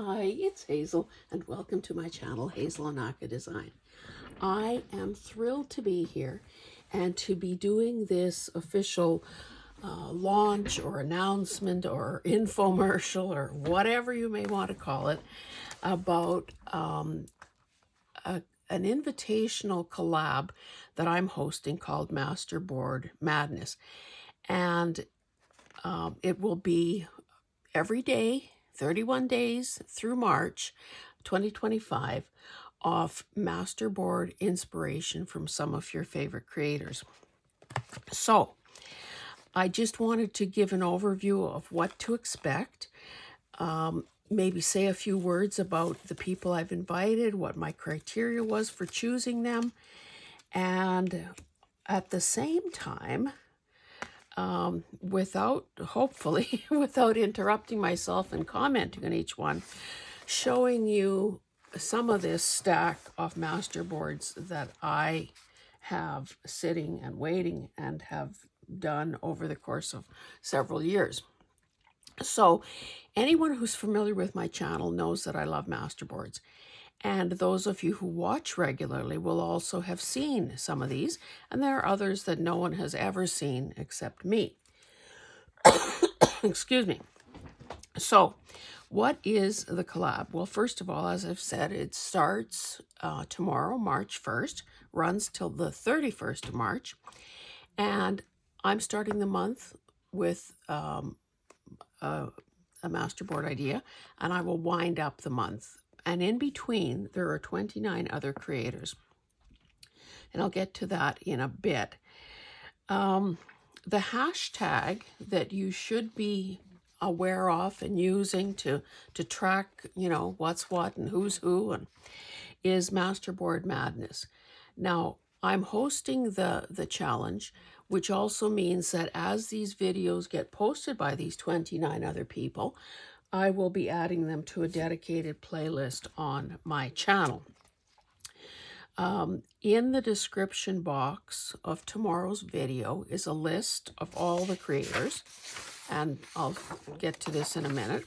Hi, it's Hazel, and welcome to my channel, Hazel and Aka Design. I am thrilled to be here and to be doing this official launch or announcement or infomercial or whatever you may want to call it about an invitational collab that I'm hosting called Masterboard Madness. And it will be every day, 31 days through March 2025, of Masterboard inspiration from some of your favorite creators. So I just wanted to give an overview of what to expect, maybe say a few words about the people I've invited, what my criteria was for choosing them, and at the same time, hopefully, without interrupting myself and commenting on each one, showing you some of this stack of masterboards that I have sitting and waiting and have done over the course of several years. So anyone who's familiar with my channel knows that I love masterboards. And those of you who watch regularly will also have seen some of these, and there are others that no one has ever seen except me. Excuse me. So, what is the collab? Well, first of all, as I've said, it starts tomorrow, March 1st, runs till the 31st of March, and I'm starting the month with a masterboard idea, and I will wind up the month. And in between, there are 29 other creators. And I'll get to that in a bit. The hashtag that you should be aware of and using to track, what's what and who's who, and is Masterboard Madness. Now, I'm hosting the challenge, which also means that as these videos get posted by these 29 other people, I will be adding them to a dedicated playlist on my channel. In the description box of tomorrow's video is a list of all the creators, and I'll get to this in a minute.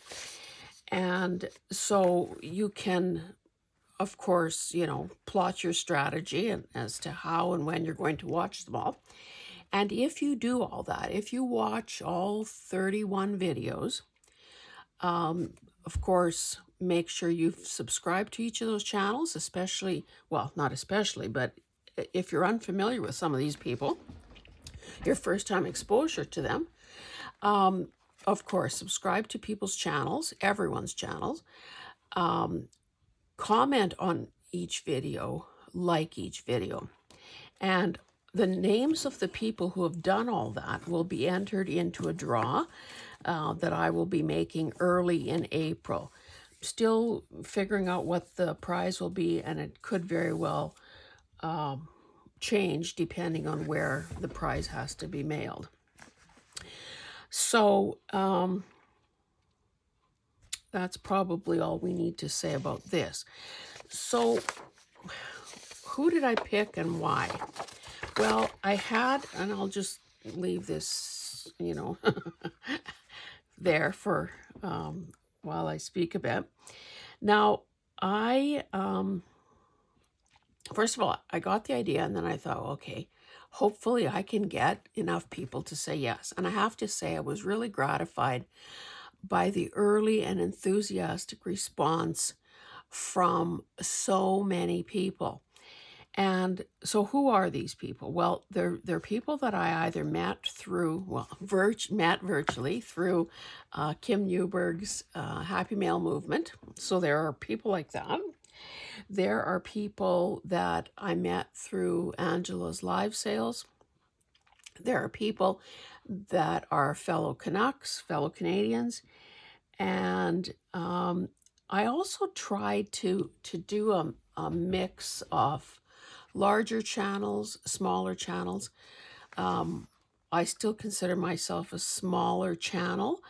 And so you can, of course, plot your strategy as to how and when you're going to watch them all. And if you do all that, if you watch all 31 videos, of course, make sure you've subscribed to each of those channels, especially, well, not especially, but if you're unfamiliar with some of these people, your first time exposure to them, of course, subscribe to people's channels, everyone's channels, comment on each video, like each video, and the names of the people who have done all that will be entered into a draw that I will be making early in April. Still figuring out what the prize will be, and it could very well change depending on where the prize has to be mailed. So that's probably all we need to say about this. So who did I pick and why? Well, I had, and I'll just leave this, there for while I speak a bit. Now, first of all, I got the idea, and then I thought, okay, hopefully I can get enough people to say yes. And I have to say, I was really gratified by the early and enthusiastic response from so many people. And so who are these people? Well, they're people that I either met through, met virtually through Kim Newberg's Happy Mail movement. So there are people like that. There are people that I met through Angela's live sales. There are people that are fellow Canucks, fellow Canadians. And I also tried to do a mix of larger channels, smaller channels. I still consider myself a smaller channel,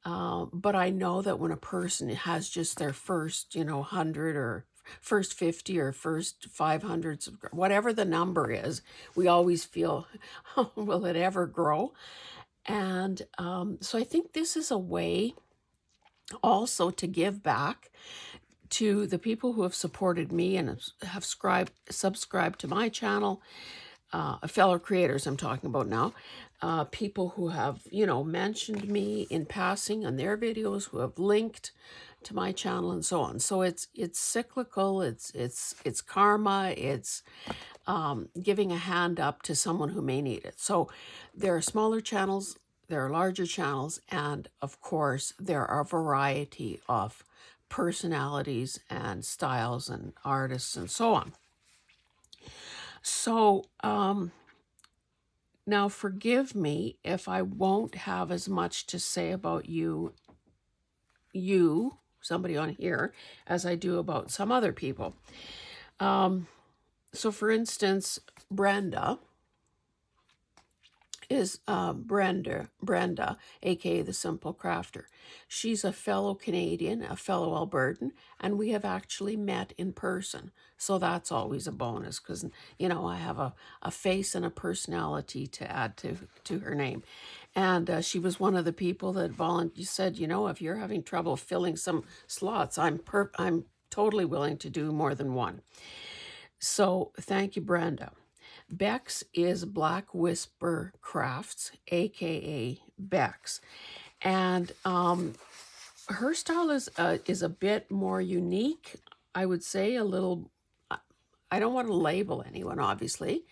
but I know that when a person has just their first, 100 or first 50 or first 500, whatever the number is, we always feel, will it ever grow? And so I think this is a way Also to give back to the people who have supported me and have subscribed to my channel, fellow creators I'm talking about now, people who have, mentioned me in passing on their videos, who have linked to my channel and so on. So it's cyclical, it's karma, it's giving a hand up to someone who may need it. So there are smaller channels, there are larger channels, and of course there are a variety of personalities and styles and artists and so on. So now forgive me if I won't have as much to say about you, somebody on here, as I do about some other people. So for instance, Brenda is Brenda, aka the Simple Crafter. She's a fellow Canadian, a fellow Albertan, and we have actually met in person. So that's always a bonus because, I have a face and a personality to add to her name. And she was one of the people that said, if you're having trouble filling some slots, I'm totally willing to do more than one. So thank you, Brenda. Bexx is Black Whisper Crafts, aka Bexx, and her style is a bit more unique. I would say a little. I don't want to label anyone, obviously,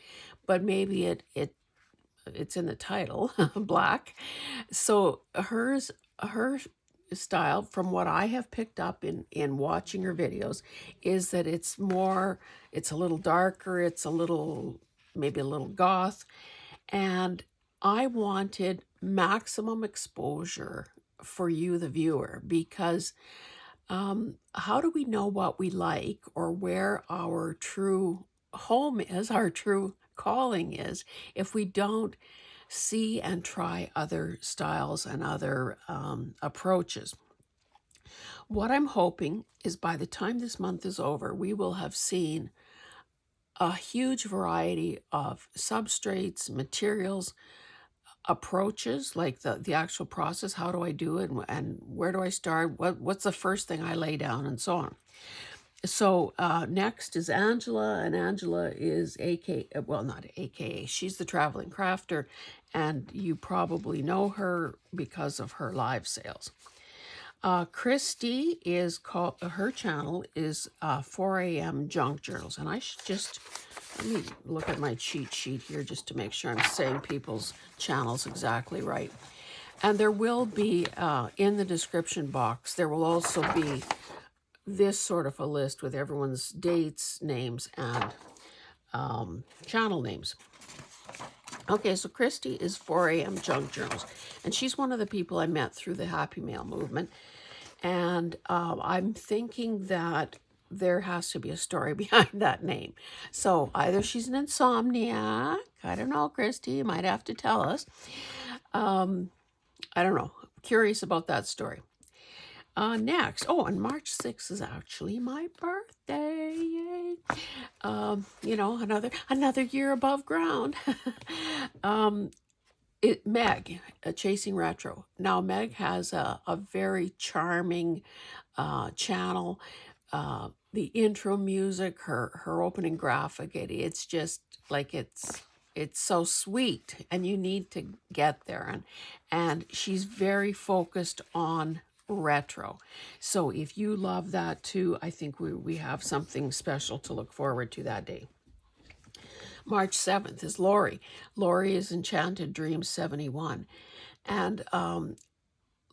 but maybe it's in the title, Black. So her style, from what I have picked up in watching her videos, is that it's a little darker, it's maybe a little goth, and I wanted maximum exposure for you, the viewer, because how do we know what we like or where our true home is, our true calling is, if we don't see and try other styles and other approaches? What I'm hoping is by the time this month is over, we will have seen a huge variety of substrates, materials, approaches, like the actual process. How do I do it, and where do I start? What's the first thing I lay down, and so on. So next is Angela, and Angela is not AKA, she's the Traveling Crafter, and you probably know her because of her live sales. Christie is her channel is 4 a.m. junk journals, and I should just let me look at my cheat sheet here just to make sure I'm saying people's channels exactly right. And there will be in the description box, there will also be this sort of a list with everyone's dates, names, and channel names. Okay, so Christie is 4 a.m. junk journals, and she's one of the people I met through the Happy Mail movement. And I'm thinking that there has to be a story behind that name. So either she's an insomniac, I don't know, Christie, you might have to tell us. I don't know, curious about that story. Next, on March 6th is actually my birthday. Yay. Another year above ground. Meg, Chasing Retro. Now, Meg has a very charming channel. The intro music, her opening graphic, it's just like it's so sweet, and you need to get there. And she's very focused on retro. So if you love that too, I think we have something special to look forward to that day. March 7th is Lorie. Lorie is Enchanted Dreams 71. And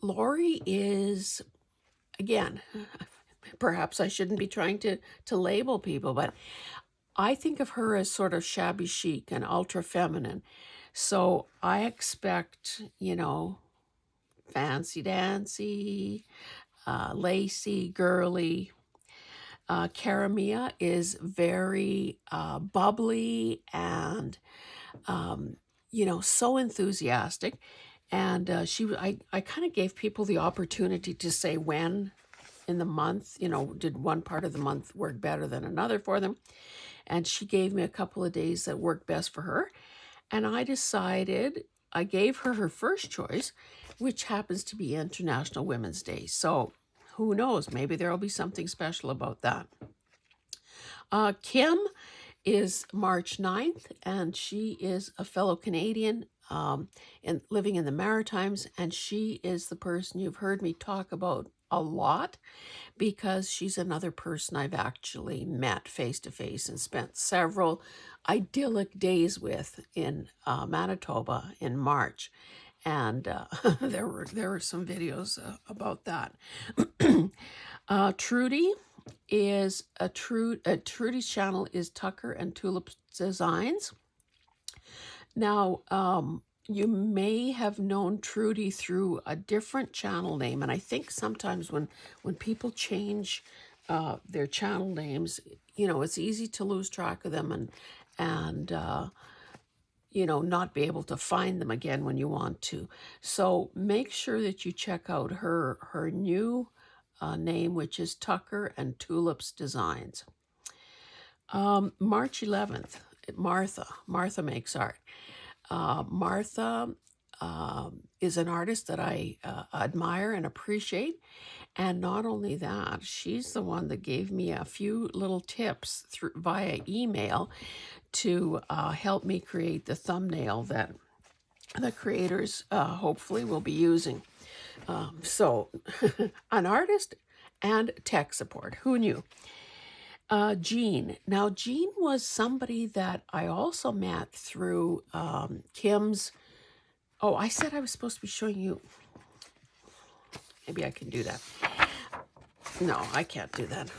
Lorie is, again, perhaps I shouldn't be trying to label people, but I think of her as sort of shabby chic and ultra feminine. So I expect, fancy dancy, lacy, girly. Cara Mia is very bubbly and, so enthusiastic. And I kind of gave people the opportunity to say when in the month, did one part of the month work better than another for them. And she gave me a couple of days that worked best for her. And I decided, I gave her her first choice, which happens to be International Women's Day. So who knows? Maybe there will be something special about that. Kim is March 9th, and she is a fellow Canadian and living in the Maritimes, and she is the person you've heard me talk about a lot because she's another person I've actually met face to face and spent several idyllic days with in Manitoba in March. And there were some videos about that. Trudy is Trudy's channel is Tucker and Tulip Designs. Now, you may have known Trudy through a different channel name, and I think sometimes when people change their channel names, you know, it's easy to lose track of them and you know, not be able to find them again when you want to. So make sure that you check out her new name, which is Tucker and Tulips Designs. March 11th, Martha makes art. Martha is an artist that I admire and appreciate. And not only that, she's the one that gave me a few little tips via email to help me create the thumbnail that the creators hopefully will be using. So an artist and tech support. Who knew? Jean. Now, Jean was somebody that I also met through Kim's. Oh, I said I was supposed to be showing you. Maybe I can do that. No, I can't do that.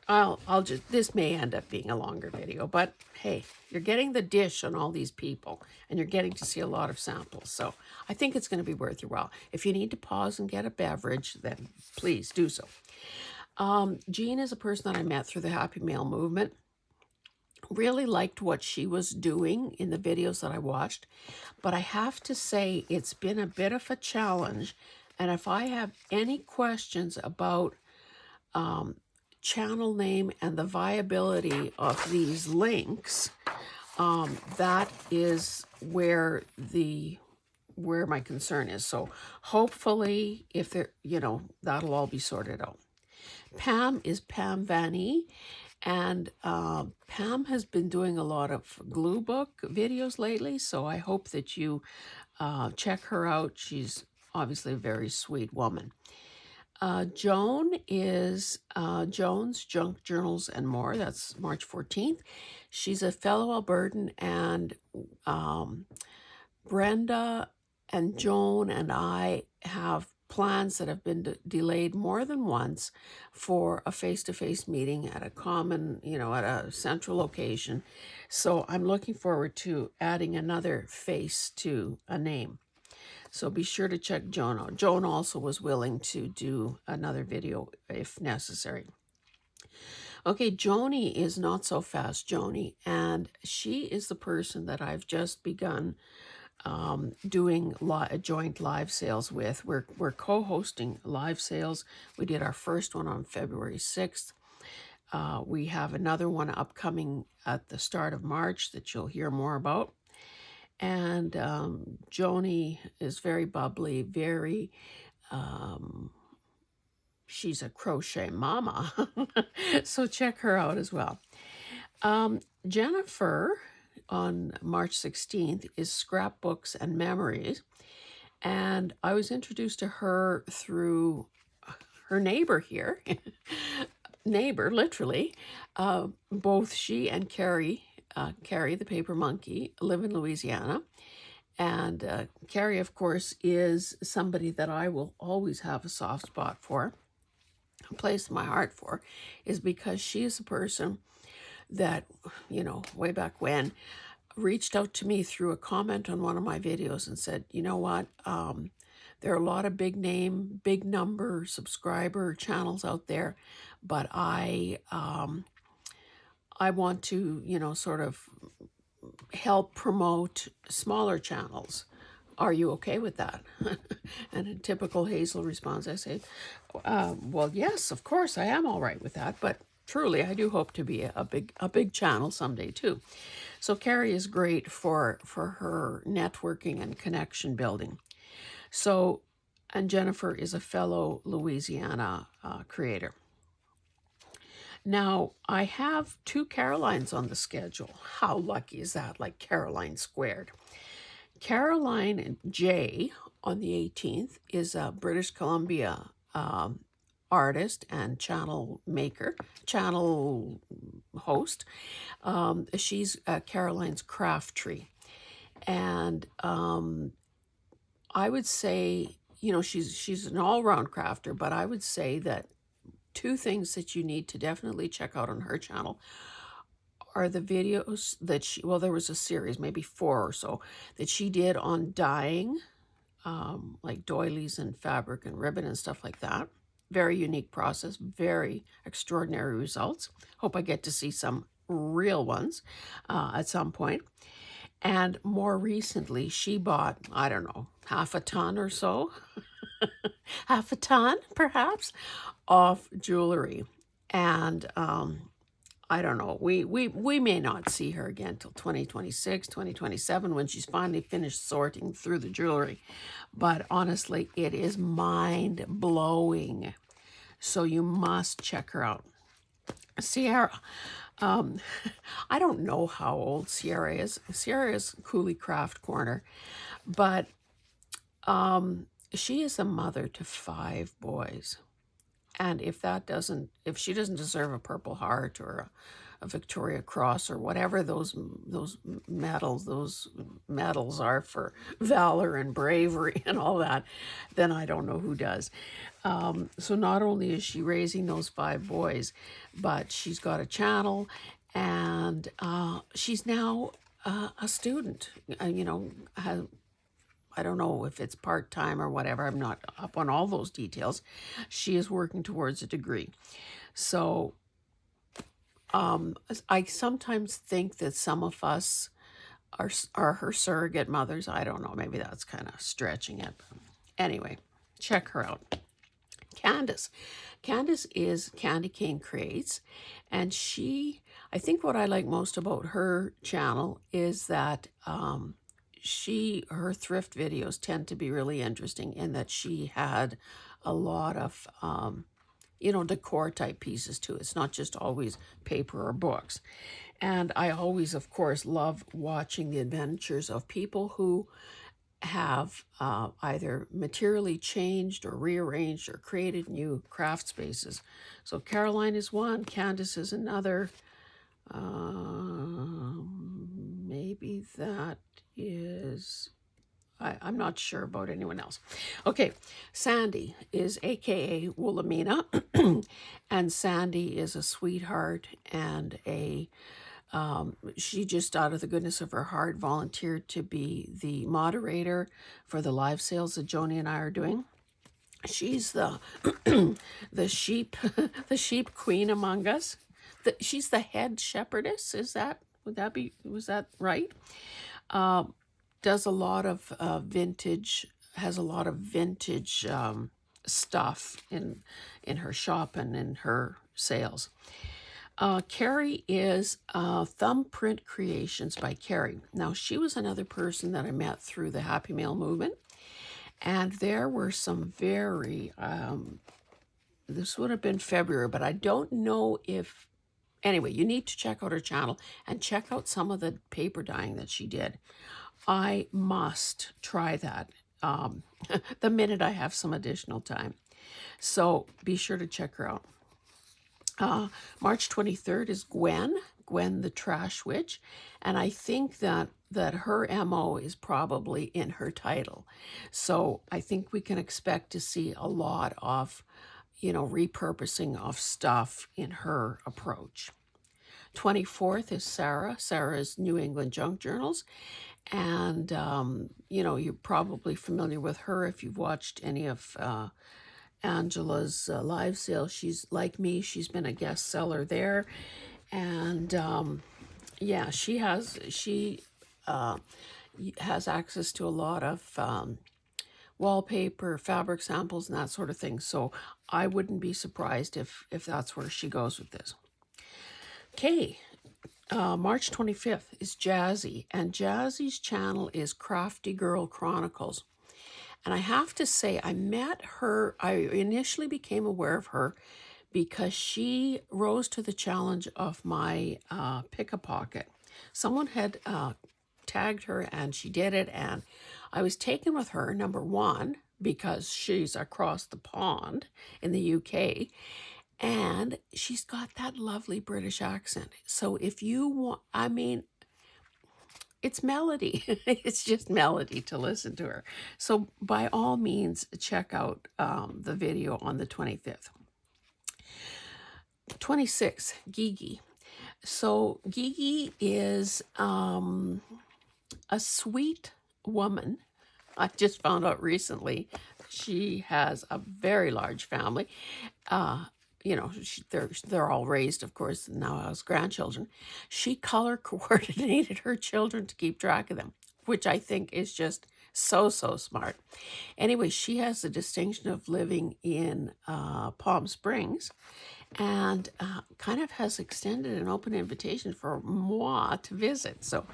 I'll just, this may end up being a longer video, but hey, you're getting the dish on all these people and you're getting to see a lot of samples. So I think it's going to be worth your while. If you need to pause and get a beverage, then please do so. Jean is a person that I met through the Happy Mail movement. Really liked what she was doing in the videos that I watched, but I have to say it's been a bit of a challenge. And if I have any questions about channel name and the viability of these links, that is where my concern is. So hopefully, if there, you know, that'll all be sorted out. Pam is Pam Vanny, and Pam has been doing a lot of glue book videos lately, so I hope that you check her out. She's obviously a very sweet woman. Joan is Joan's Junk Journals and More. That's March 14th. She's a fellow Albertan, and Brenda and Joan and I have plans that have been delayed more than once for a face-to-face meeting at a common, you know, at a central location. So I'm looking forward to adding another face to a name. So be sure to check Joan out. Joan also was willing to do another video if necessary. Okay, Joanie is Not So Fast Joanie, and she is the person that I've just begun doing joint live sales with. We're co-hosting live sales. We did our first one on February 6th. We have another one upcoming at the start of March that you'll hear more about. And Joanie is very bubbly, very, she's a crochet mama. So check her out as well. Jennifer on March 16th is Scrapbooks and Memories. And I was introduced to her through her neighbor here, neighbor, literally. Both she and Kerry, Carrie, the paper monkey, live in Louisiana. And Carrie, of course, is somebody that I will always have a soft spot for, a place in my heart for, is because she is a person that, you know, way back when, reached out to me through a comment on one of my videos and said, you know what, there are a lot of big name, big number subscriber channels out there, but I want to, you know, sort of help promote smaller channels. Are you okay with that? And in typical Hazel response, I say, well, yes, of course, I am all right with that, but truly, I do hope to be a big channel someday too. So Carrie is great for her networking and connection building. So And Jennifer is a fellow Louisiana creator. Now, I have 2 Carolines on the schedule. How lucky is that? Like Caroline squared. Caroline J on the 18th is a British Columbia artist and channel maker, channel host. She's Caroline's Craft Tree. And I would say, you know, she's an all-round crafter, but I would say that 2 things that you need to definitely check out on her channel are the videos that she, well, there was a series, maybe 4 or so, that she did on dyeing, like doilies and fabric and ribbon and stuff like that. Very unique process, very extraordinary results. Hope I get to see some real ones at some point. And more recently, she bought, I don't know, half a ton or so, half a ton perhaps, of jewelry. And I don't know, we may not see her again till 2026, 2027 when she's finally finished sorting through the jewelry. But honestly, it is mind-blowing. So you must check her out. Sierra. I don't know how old Sierra is. Sierra is Cooley Craft Corner, but she is a mother to 5 boys. And if she doesn't deserve a Purple Heart or a Victoria Cross or whatever those medals are for valor and bravery and all that, then I don't know who does. So not only is she raising those 5 boys, but she's got a channel, and she's now a student. You know, I don't know if it's part-time or whatever. I'm not up on all those details. She is working towards a degree. So I sometimes think that some of us are her surrogate mothers. I don't know. Maybe that's kind of stretching it. Anyway, check her out. Candece. Candece is Candy Cane Creates, and I think what I like most about her channel is that her thrift videos tend to be really interesting in that she had a lot of you know, decor type pieces too. It's not just always paper or books. And I always, of course, love watching the adventures of people who have either materially changed or rearranged or created new craft spaces. So Caroline is one, Candece is another. Maybe that is, I'm not sure about anyone else. Okay, Sandy is AKA Woolamina, and Sandy is a sweetheart and she just out of the goodness of her heart volunteered to be the moderator for the live sales that Joanie and I are doing. She's the the sheep the sheep queen among us. She's the head shepherdess. Was that right? Does a lot of vintage, has a lot of vintage stuff in her shop and in her sales. Kerry is Thumbprint Creations by Kerry. Now, she was another person that I met through the Happy Mail movement. And there were some very, this would have been February, but I don't know if, anyway, you need to check out her channel and check out some of the paper dyeing that she did. I must try that the minute I have some additional time. So be sure to check her out. March 23rd is Gwen the Trash Witch, and I think that her MO is probably in her title. So I think we can expect to see a lot of, you know, repurposing of stuff in her approach. 24th is Sarah's New England Junk Journals, and you know, you're probably familiar with her if you've watched any of Angela's live sale. She's like me, she's been a guest seller there, and yeah, she has access to a lot of wallpaper, fabric samples, and that sort of thing. So I wouldn't be surprised if that's where she goes with this. Okay, March 25th is Jazzi, and Jazzi's channel is Crafty Girl Chronicles. And I have to say, I met her, I initially became aware of her because she rose to the challenge of my pick a pocket. Someone had tagged her and she did it, and I was taken with her, number one, because she's across the pond in the UK, and she's got that lovely British accent. So if you want, I mean, it's melody. It's just melody to listen to her. So by all means, check out the video on the 25th. 26, Gigi. So Gigi is a sweet woman. I just found out recently she has a very large family. You know, they're all raised, of course, now as grandchildren. She color coordinated her children to keep track of them, which I think is just so smart. Anyway, she has the distinction of living in Palm Springs, and kind of has extended an open invitation for moi to visit. So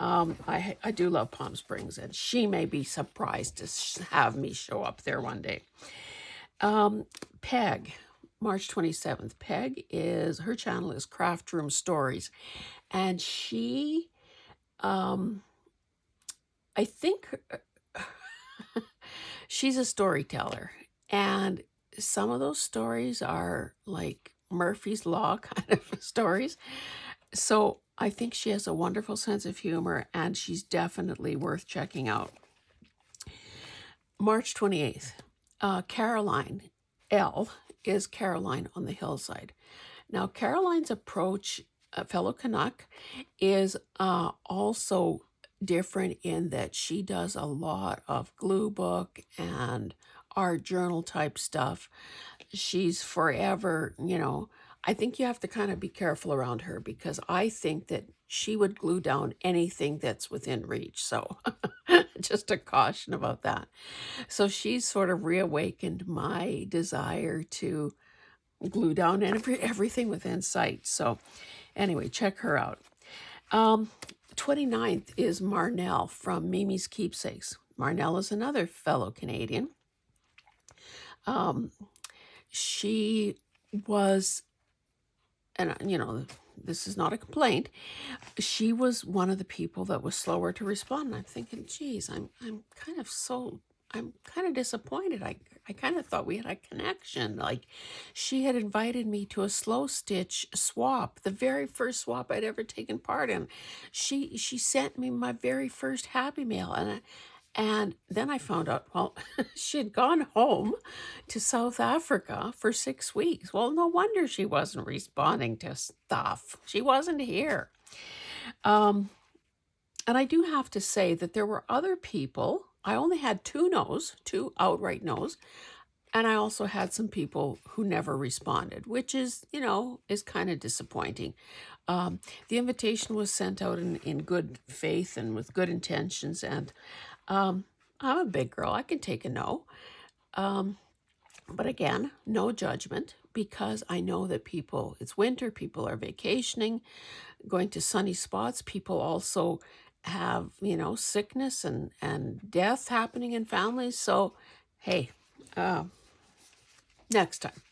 I do love Palm Springs, and she may be surprised to have me show up there one day. Peg, March 27th. Peg is, her channel is Craft Room Stories, and she, I think she's a storyteller, and some of those stories are like Murphy's Law kind of stories. So I think she has a wonderful sense of humor, and she's definitely worth checking out. March 28th, Caroline L. is Caroline on the Hillside. Now, Caroline's approach, fellow Canuck, is also different in that she does a lot of glue book and art journal type stuff. She's forever, you know, I think you have to kind of be careful around her, because I think that she would glue down anything that's within reach. So just a caution about that. So she's sort of reawakened my desire to glue down everything within sight. So anyway, check her out. 29th is Marnel from Mimi's Keepsakes. Marnel is another fellow Canadian. She was, and you know, this is not a complaint, she was one of the people that was slower to respond. And I'm thinking, geez, I'm kind of disappointed. I kind of thought we had a connection. Like, she had invited me to a slow stitch swap, the very first swap I'd ever taken part in. She sent me my very first Happy Mail, and then I found out, well, she had gone home to South Africa for 6 weeks. Well, no wonder she wasn't responding to stuff. She wasn't here. And I do have to say that there were other people. I only had two outright no's. And I also had some people who never responded, which is, you know, is kind of disappointing. The invitation was sent out in good faith and with good intentions. And I'm a big girl. I can take a no. But again, no judgment, because I know that people, it's winter, people are vacationing, going to sunny spots. People also have, you know, sickness and death happening in families. So, hey, next time.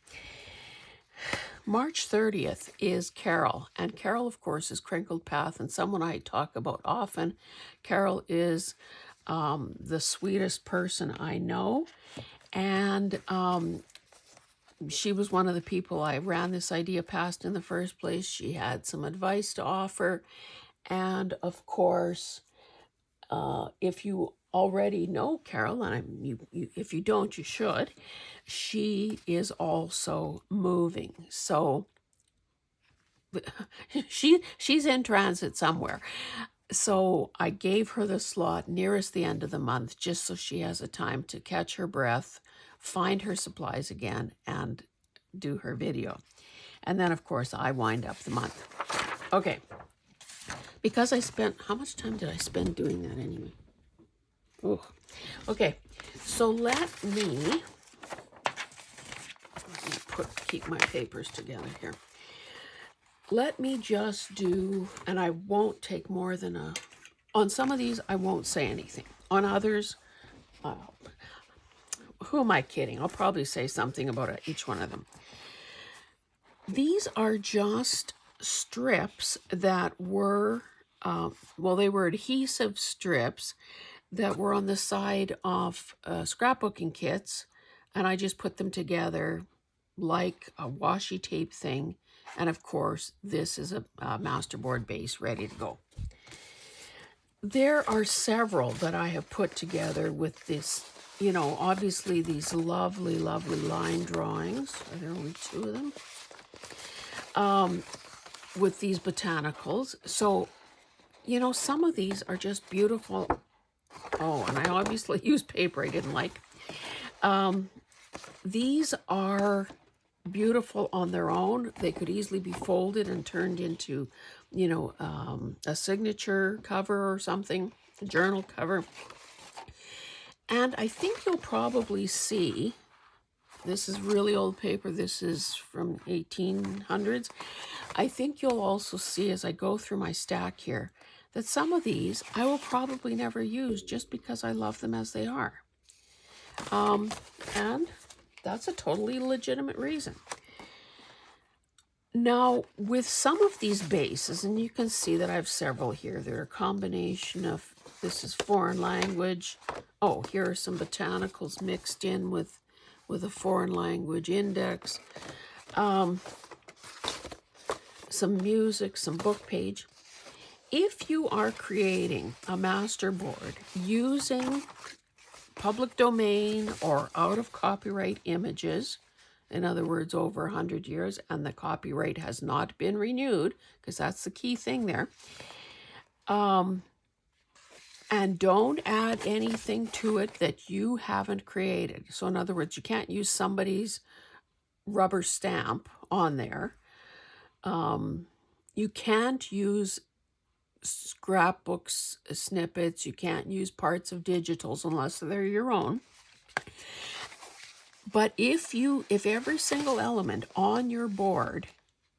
March 30th is Carol, and Carol, of course, is Crinkled Path, and someone I talk about often. Carol is the sweetest person I know, and she was one of the people I ran this idea past in the first place. She had some advice to offer, and of course, if you already know Carol, and if you don't, you should. She is also moving, so she's in transit somewhere. So I gave her the slot nearest the end of the month, just so she has a time to catch her breath, find her supplies again, and do her video. And then, of course, I wind up the month. Okay. Because I spent, how much time did I spend doing that anyway? Oh, okay. So let me keep my papers together here. Let me just do, and I won't take more than on some of these, I won't say anything. On others, who am I kidding? I'll probably say something about each one of them. These are just strips that were, well, they were adhesive strips that were on the side of scrapbooking kits, and I just put them together like a washi tape thing. And of course, this is a masterboard base ready to go. There are several that I have put together with this, you know, obviously these lovely, lovely line drawings. Are there only 2 of them? With these botanicals. So, you know, some of these are just beautiful. Oh, and I obviously used paper I didn't like. These are beautiful on their own. They could easily be folded and turned into, you know, a signature cover or something, a journal cover. And I think you'll probably see, this is really old paper. This is from 1800s. I think you'll also see as I go through my stack here that some of these I will probably never use just because I love them as they are. And that's a totally legitimate reason. Now, with some of these bases, and you can see that I have several here, they're a combination of, this is foreign language. Oh, here are some botanicals mixed in with a foreign language index. Some music, some book page. If you are creating a masterboard using public domain or out of copyright images, in other words, over 100 years, and the copyright has not been renewed, because that's the key thing there, and don't add anything to it that you haven't created. So in other words, you can't use somebody's rubber stamp on there. You can't use scrapbooks snippets. You can't use parts of digitals unless they're your own. But if every single element on your board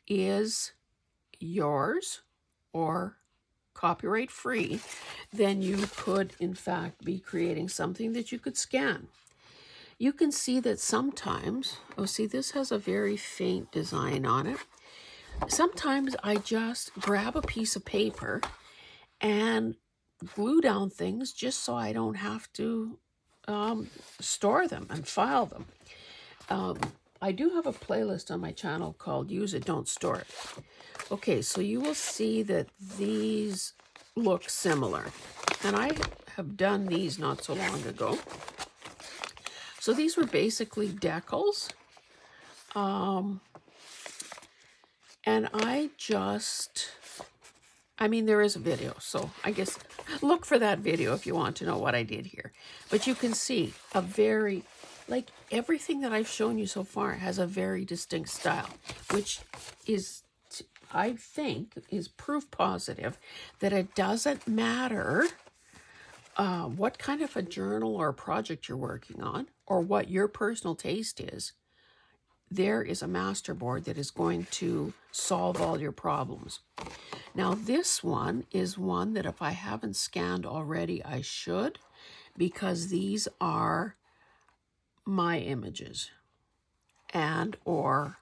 is yours or copyright free, then you could in fact be creating something that you could scan. You can see that sometimes, oh, see, this has a very faint design on it. Sometimes I just grab a piece of paper and glue down things just so I don't have to store them and file them. I do have a playlist on my channel called Use It, Don't Store It. Okay, so you will see that these look similar. And I have done these not so long ago. So these were basically decals. And I mean, there is a video, so I guess look for that video if you want to know what I did here. But you can see a very, like everything that I've shown you so far has a very distinct style, which is, I think, is proof positive that it doesn't matter what kind of a journal or project you're working on or what your personal taste is. There is a masterboard that is going to solve all your problems. Now this one is one that if I haven't scanned already, I should, because these are my images and or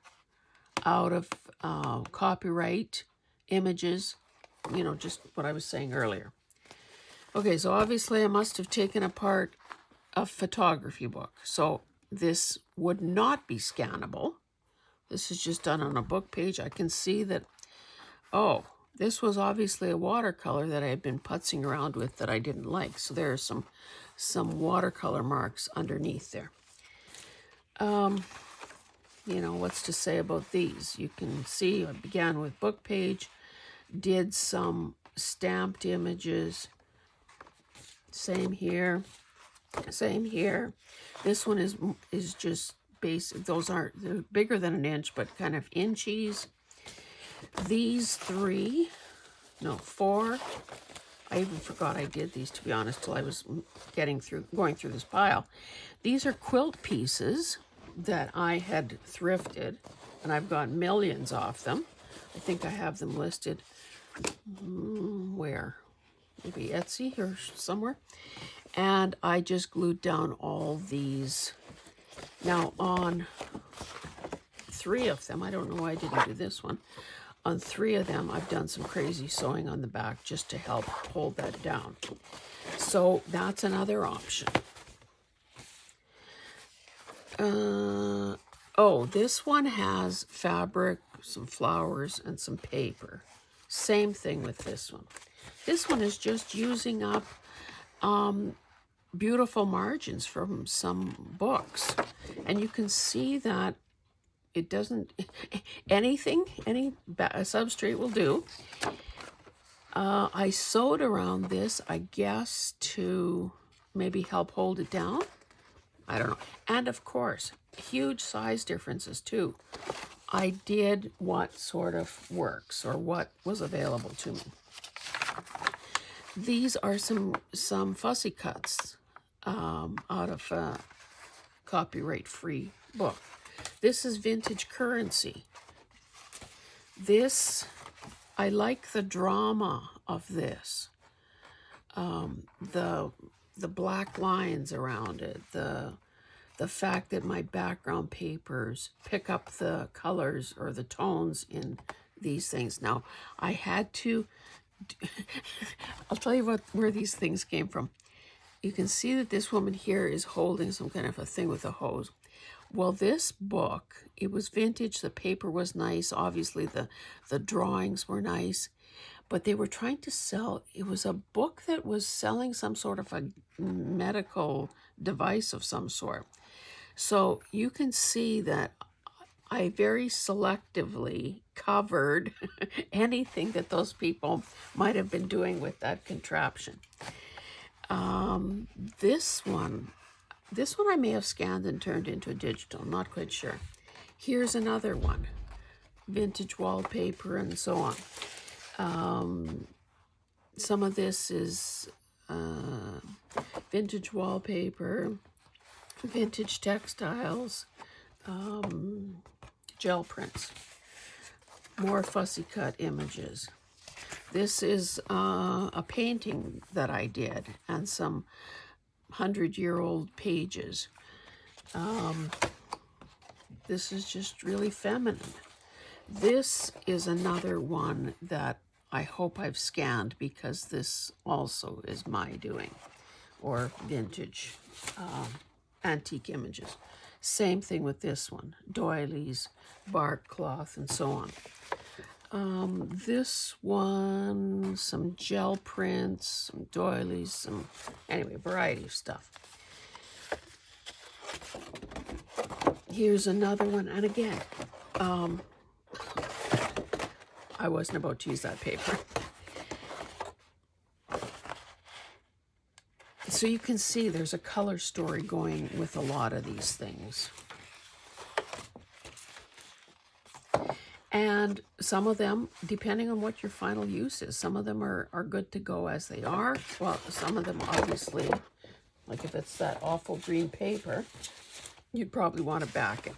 out of copyright images, you know, just what I was saying earlier. Okay, so obviously I must have taken apart a photography book. So this would not be scannable. This is just done on a book page. I can see that, oh, this was obviously a watercolor that I had been putzing around with that I didn't like. So there are some watercolor marks underneath there. You know, what's to say about these? You can see I began with book page, did some stamped images. Same here. Same here. This one is just basic. Those aren't, they're bigger than an inch, but kind of inchies. These 4. I even forgot I did these, to be honest, till I was going through this pile. These are quilt pieces that I had thrifted, and I've got millions of them. I think I have them listed. Where? Maybe Etsy or somewhere. And I just glued down all these Now on 3 of them, I don't know why I didn't do this one. On 3 of them, I've done some crazy sewing on the back just to help hold that down. So that's another option. Oh, this one has fabric, some flowers, and some paper. Same thing with this one. This one is just using up beautiful margins from some books. And you can see that it doesn't, any substrate will do. I sewed around this, I guess, to maybe help hold it down. I don't know. And of course, huge size differences too. I did what sort of works or what was available to me. These are some fussy cuts out of a copyright-free book. This is Vintage Currency. This, I like the drama of this. The black lines around it, the fact that my background papers pick up the colors or the tones in these things. Now, I had to, I'll tell you where these things came from. You can see that this woman here is holding some kind of a thing with a hose. Well, this book, it was vintage, the paper was nice, obviously the drawings were nice, but they were trying to sell, it was a book that was selling some sort of a medical device of some sort. So you can see that I very selectively covered anything that those people might have been doing with that contraption. This one I may have scanned and turned into a digital, not quite sure. Here's another one, vintage wallpaper and so on. Some of this is vintage wallpaper, vintage textiles, gel prints, more fussy cut images. This is a painting that I did and some 100-year-old pages. This is just really feminine. This is another one that I hope I've scanned because this also is my doing, or vintage antique images. Same thing with this one, doilies, bark cloth, and so on. This one, some gel prints, some doilies, some, anyway, variety of stuff. Here's another one, and again, I wasn't about to use that paper. So you can see there's a color story going with a lot of these things. And some of them, depending on what your final use is, some of them are good to go as they are. Well, some of them obviously, like if it's that awful green paper, you'd probably want to back it.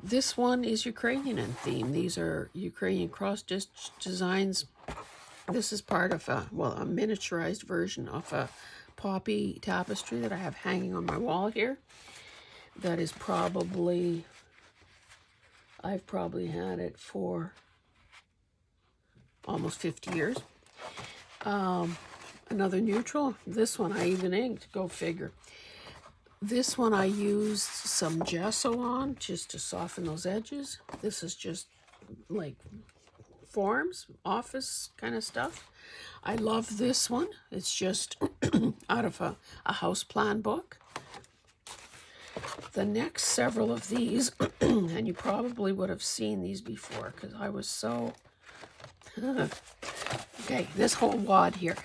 This one is Ukrainian in theme. These are Ukrainian cross-stitch designs. This is part of a miniaturized version of a poppy tapestry that I have hanging on my wall here. That is probably, I've probably had it for almost 50 years. Another neutral. This one I even inked, go figure. This one I used some gesso on just to soften those edges. This is just like forms, office kind of stuff. I love this one. It's just out of a house plan book. The next several of these, and you probably would have seen these before because I was so... Okay, this whole wad here.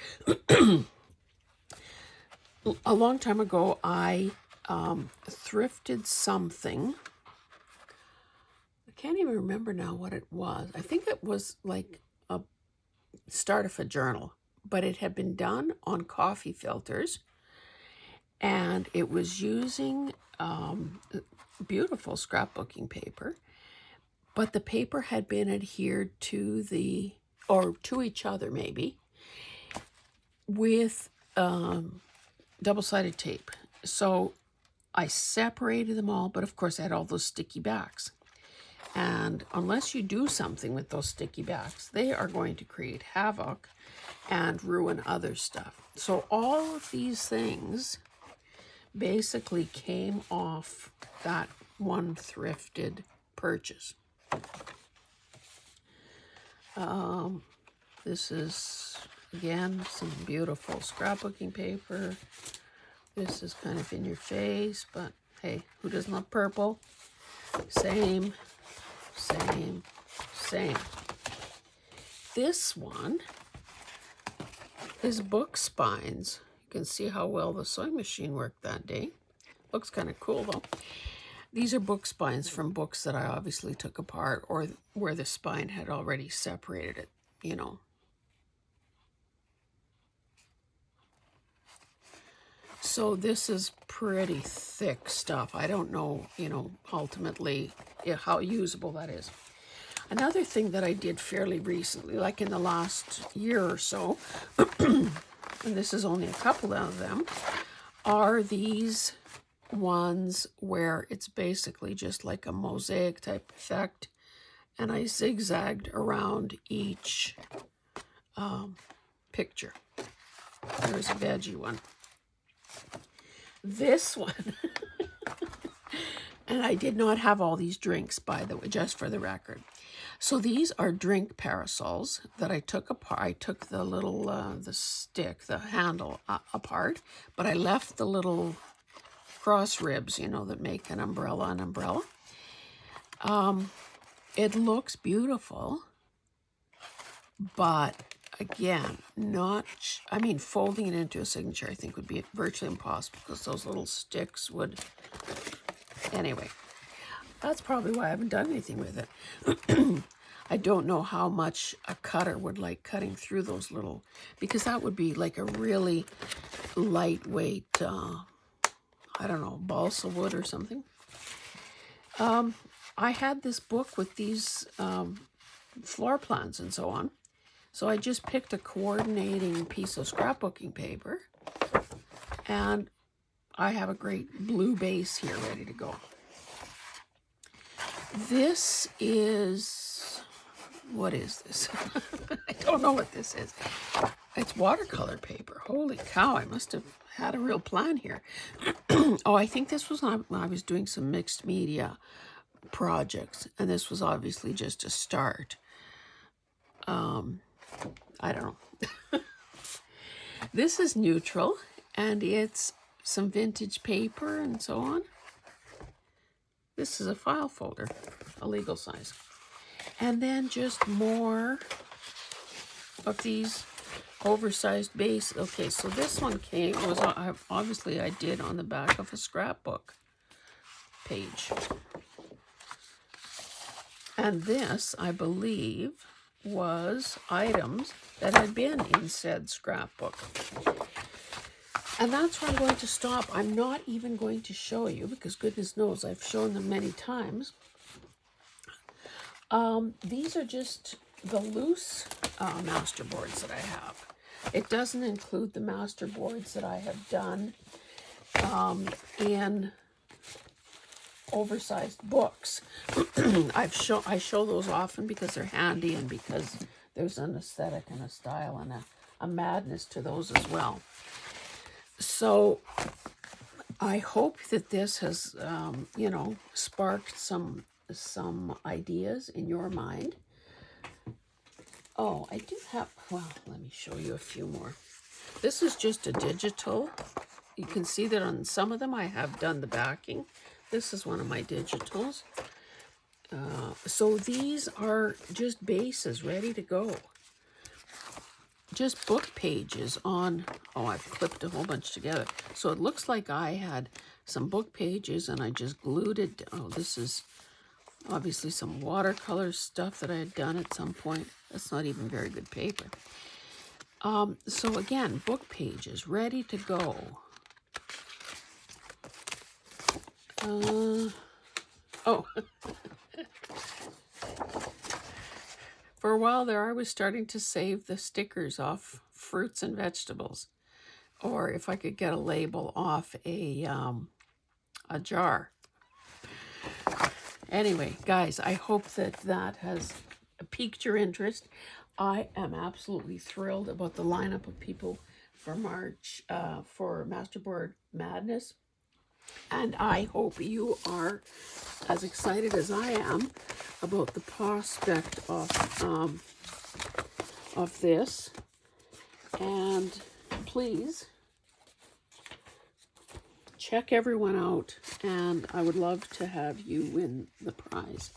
A long time ago, I thrifted something. I can't even remember now what it was. I think it was like a start of a journal, but it had been done on coffee filters, and it was using beautiful scrapbooking paper, but the paper had been adhered to to each other maybe, with double-sided tape. So I separated them all, but of course I had all those sticky backs. And unless you do something with those sticky backs, they are going to create havoc and ruin other stuff. So all of these things basically came off that one thrifted purchase. This is, again, some beautiful scrapbooking paper. This is kind of in your face, but hey, who doesn't love purple? Same, same, same. This one is book spines. You can see how well the sewing machine worked that day. Looks kind of cool though. These are book spines from books that I obviously took apart or where the spine had already separated it, you know. So this is pretty thick stuff. I don't know, you know, ultimately how usable that is. Another thing that I did fairly recently, like in the last year or so, and this is only a couple of them, are these ones where it's basically just like a mosaic type effect, and I zigzagged around each picture. There's a veggie one. This one, and I did not have all these drinks, by the way, just for the record. So these are drink parasols that I took apart. I took the little, the stick, the handle apart, but I left the little cross ribs, you know, that make an umbrella. It looks beautiful, but again, I mean, folding it into a signature, I think would be virtually impossible because those little sticks would, anyway, that's probably why I haven't done anything with it. I don't know how much a cutter would like cutting through those little, because that would be like a really lightweight, I don't know, balsa wood or something. I had this book with these floor plans and so on. So I just picked a coordinating piece of scrapbooking paper, and I have a great blue base here ready to go. This is, what is this? I don't know what this is. It's watercolor paper. Holy cow, I must have had a real plan here. Oh, I think this was when I was doing some mixed media projects, and this was obviously just a start. I don't know. This is neutral, and it's some vintage paper and so on. This is a file folder, a legal size. And then just more of these oversized base. Okay, so this one was obviously I did on the back of a scrapbook page. And this, I believe, was items that had been in said scrapbook. And that's where I'm going to stop. I'm not even going to show you, because goodness knows I've shown them many times. These are just the loose masterboards that I have. It doesn't include the masterboards that I have done in oversized books. I show those often because they're handy and because there's an aesthetic and a style and a madness to those as well. So I hope that this has, you know, sparked some ideas in your mind. Oh, I do have, well, let me show you a few more. This is just a digital. You can see that on some of them I have done the backing. This is one of my digitals. So these are just bases ready to go. Just book pages on, oh, I've clipped a whole bunch together. So it looks like I had some book pages and I just glued it. Oh, this is obviously some watercolor stuff that I had done at some point. That's not even very good paper. So again, book pages ready to go. Oh, for a while there, I was starting to save the stickers off fruits and vegetables, or if I could get a label off a a jar. Anyway, guys, I hope that that has piqued your interest. I am absolutely thrilled about the lineup of people for March for Masterboard Madness. And I hope you are as excited as I am about the prospect of this. And please check everyone out, and I would love to have you win the prize.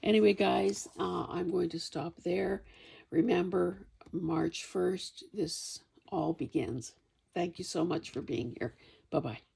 Anyway, guys, I'm going to stop there. Remember, March 1st, this all begins. Thank you so much for being here. Bye-bye.